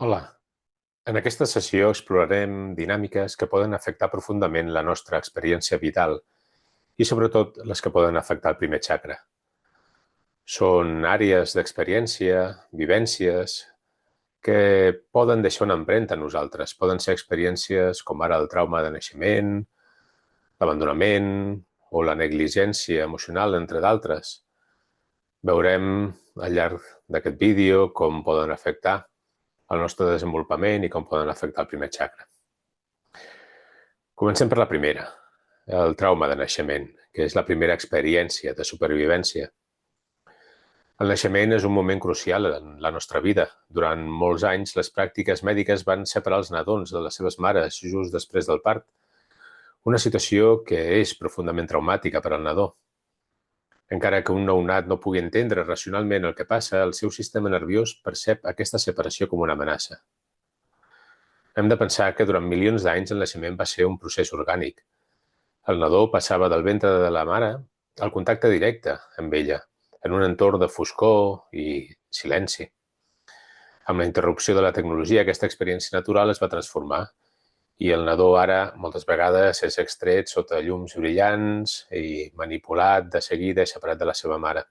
Hola, en aquesta sessió explorarem dinàmiques que poden afectar profundament la nostra experiència vital i sobretot les que poden afectar el primer xacra. Són àrees d'experiència, vivències, que poden deixar una empremta en nosaltres. Poden ser experiències com ara el trauma de naixement, l'abandonament o la negligència emocional, entre d'altres. Veurem al llarg d'aquest vídeo com poden afectar el nostre desenvolupament i com poden afectar el primer xacra. Comencem per la primera, el trauma de naixement, que és la primera experiència de supervivència. El naixement és un moment crucial en la nostra vida. Durant molts anys, les pràctiques mèdiques van separar els nadons de les seves mares just després del part, una situació que és profundament traumàtica per al nadó. Encara que un nounat no pugui entendre racionalment el que passa, el seu sistema nerviós percep aquesta separació com una amenaça. Hem de pensar que durant milions d'anys el naixement va ser un procés orgànic. El nadó passava del ventre de la mare al contacte directe amb ella, en un entorn de foscor i silenci. Amb la interrupció de la tecnologia, aquesta experiència natural es va transformar i el nadó ara moltes vegades és extret sota llums brillants i manipulat de seguida i separat de la seva mare.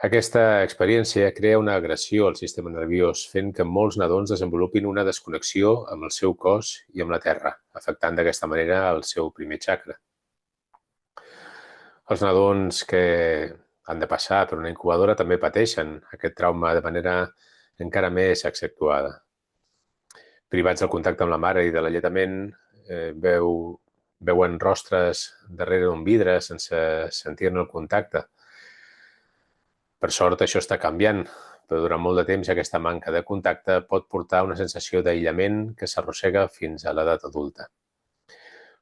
Aquesta experiència crea una agressió al sistema nerviós, fent que molts nadons desenvolupin una desconnexió amb el seu cos i amb la terra, afectant d'aquesta manera el seu primer xacra. Els nadons que han de passar per una incubadora també pateixen aquest trauma de manera encara més accentuada. Privats del contacte amb la mare i de l'alletament, veuen rostres darrere d'un vidre sense sentir-ne el contacte. Per sort, això està canviant, però durant molt de temps aquesta manca de contacte pot portar a una sensació d'aïllament que s'arrossega fins a l'edat adulta.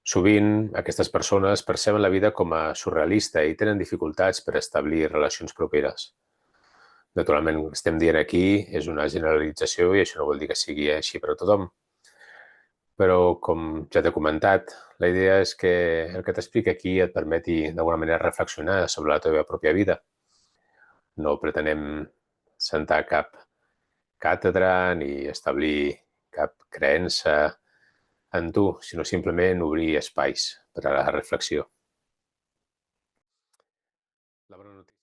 Sovint, aquestes persones perceben la vida com a surrealista i tenen dificultats per establir relacions properes. Naturalment, el que estem dient aquí és una generalització i això no vol dir que sigui així per a tothom. Però, com ja t'he comentat, la idea és que el que t'explico aquí et permeti d'alguna manera reflexionar sobre la teva pròpia vida. No pretenem sentar cap càtedra ni establir cap creença en tu, sinó simplement obrir espais per a la reflexió. La bona notícia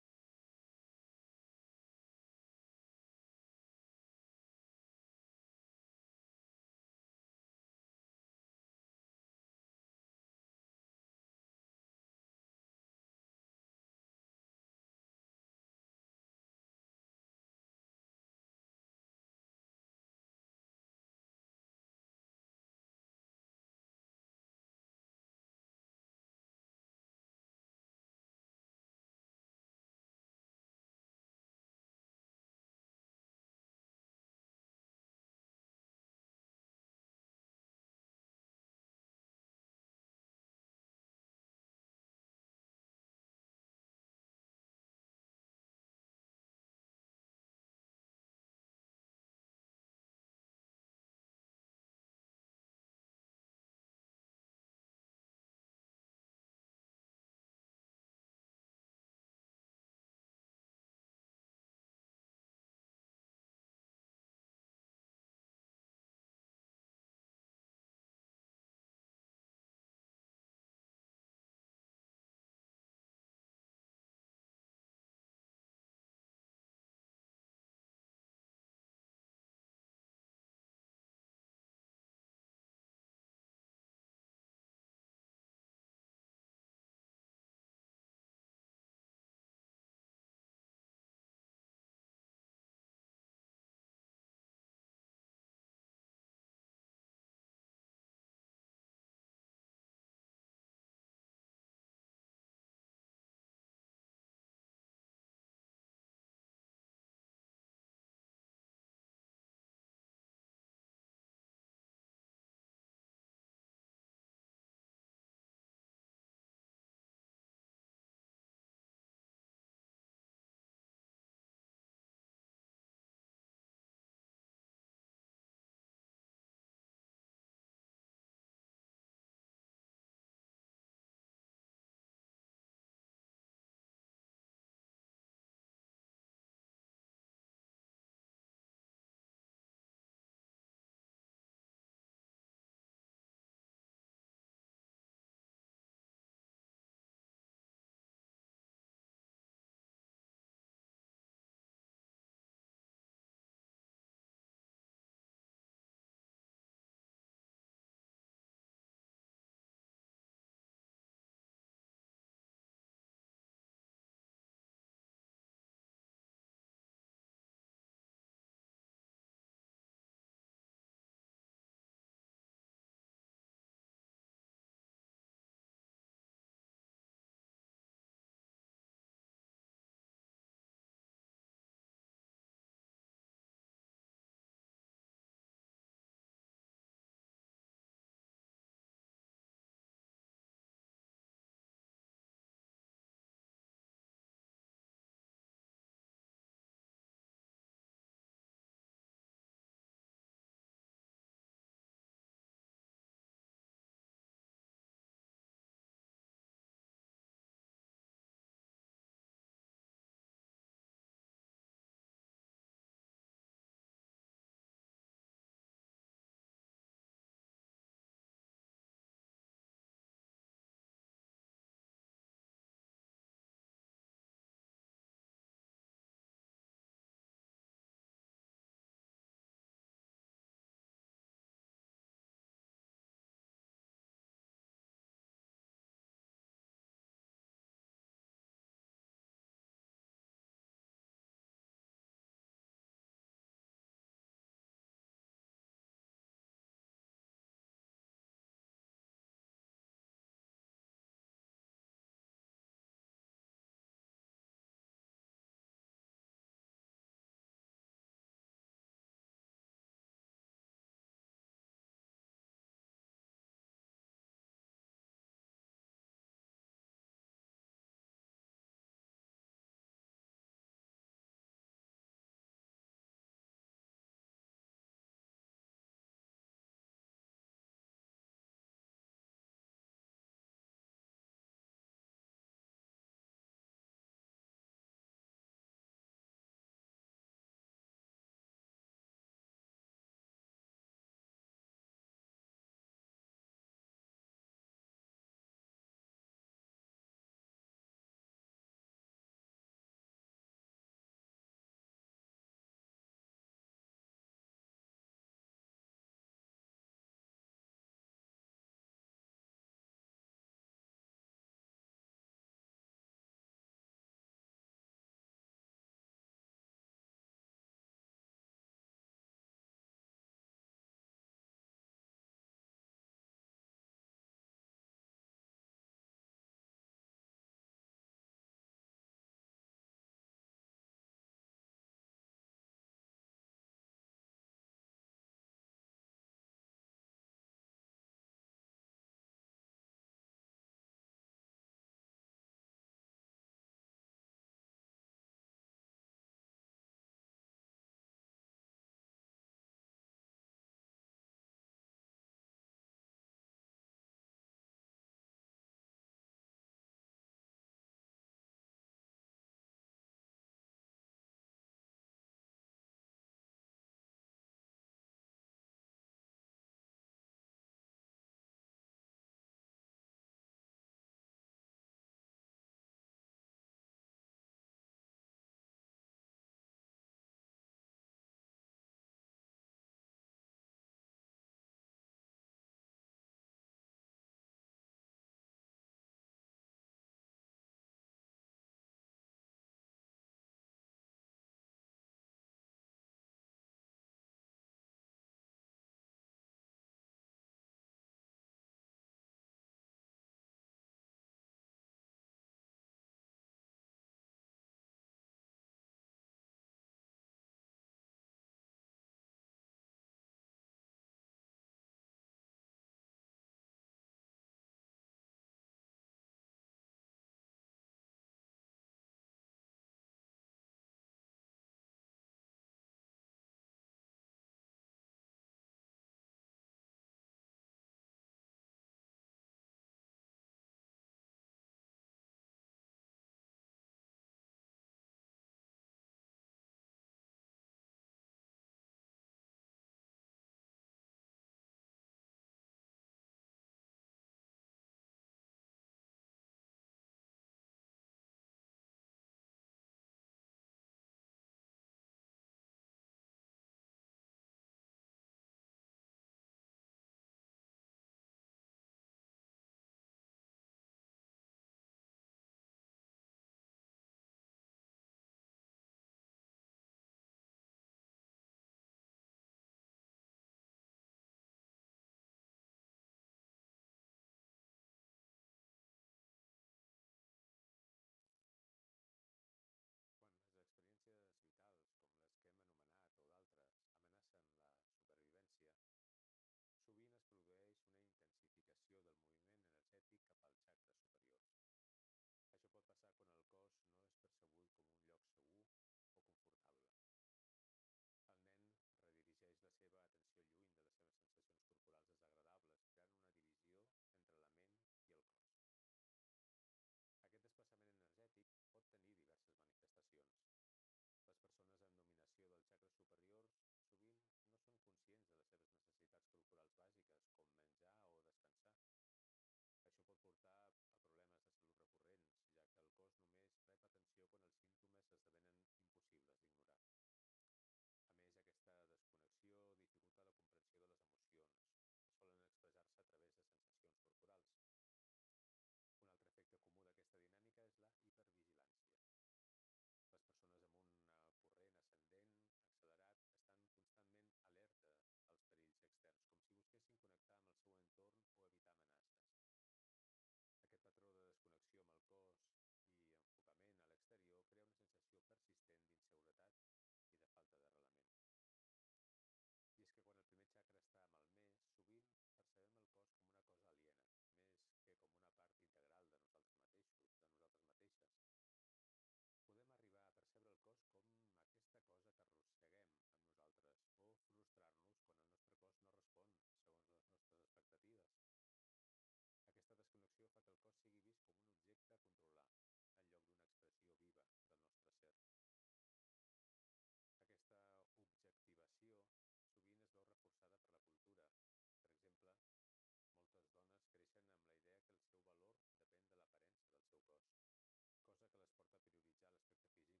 porta a prioritzar l'aspecte físic